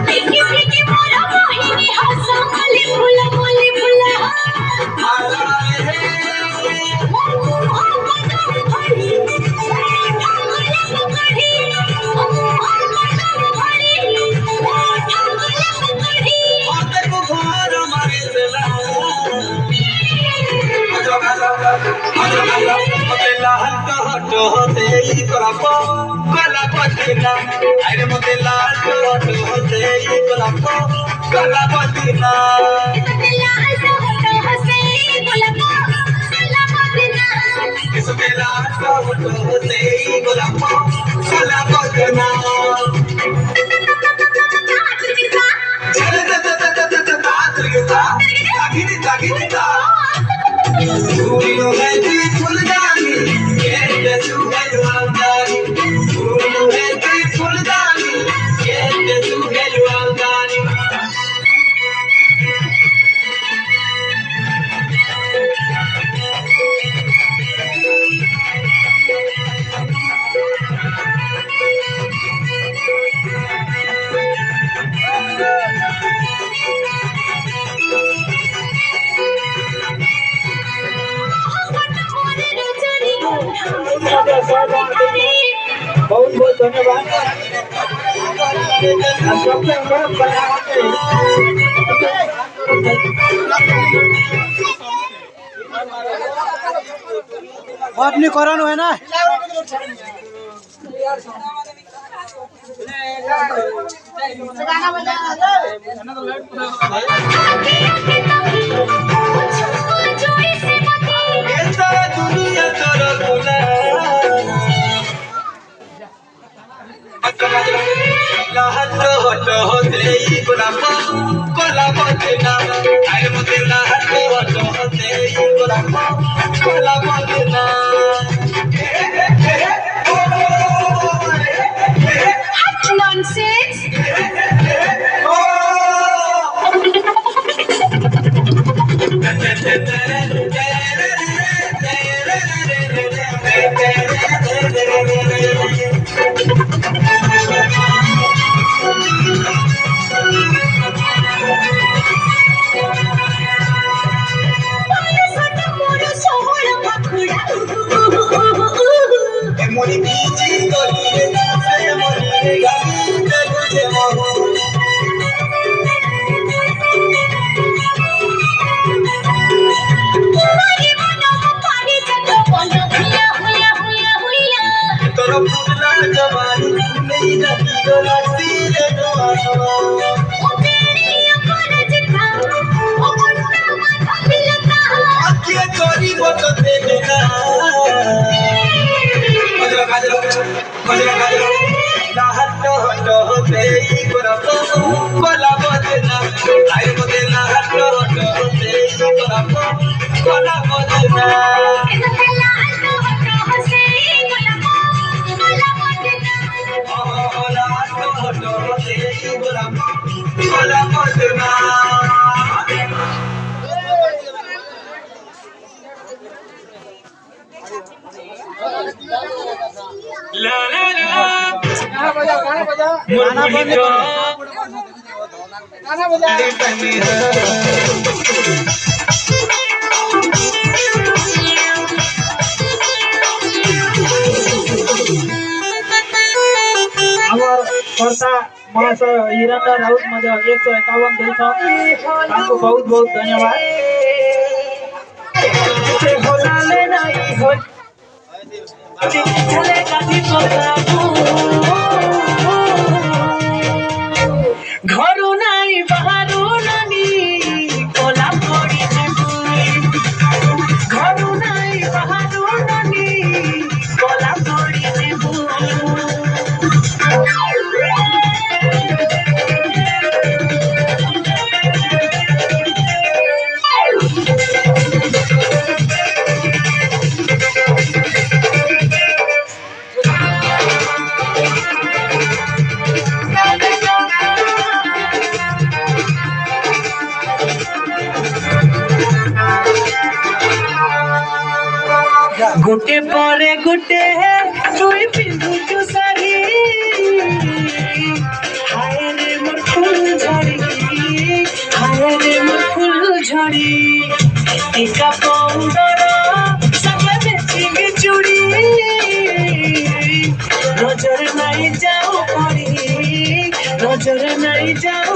देखी देखी मोरा मोहिनी हंसा मले फुला मले फुला होते कला पतिना अरे मते लाल होते कला पतिना इसमें लाल होते कला पतिना बहुत बहुत धन्यवाद अपनी करानो है ना कला बजना आए मते लाहट होते कला बजना nonsense मोरी बीची गलिए से मोरी गली तुझे मोह तोर फुटला जवानी नहीं नदी गलासी ले आखिए चोरी बत देना लाहट होते कला बजना आए मते लाहट होते कला बजना कला बजना ला ला ला गाना बंद गाना बजा আমার कर्ता महाशय हिरण्य राउत मजा 151 देता आपको बहुत बहुत धन्यवाद ঘর নাই বাহারু নানি কোলা পড়ি ঘর নাই বাহারু নানি কোলা পড়ি गोटे परे गोटे तुई पिंधुचु साड़ी हाय रे मोर ଝଡ଼ି ଟିକା ପାଉଡର ସାଙ୍ଗେ ମ୍ୟାଚିଂ ଚୁଡ଼ି ନଜର ନାଇଁ ଯାଉ ପଡ଼ି ନଜର ନାଇଁ ଯାଉ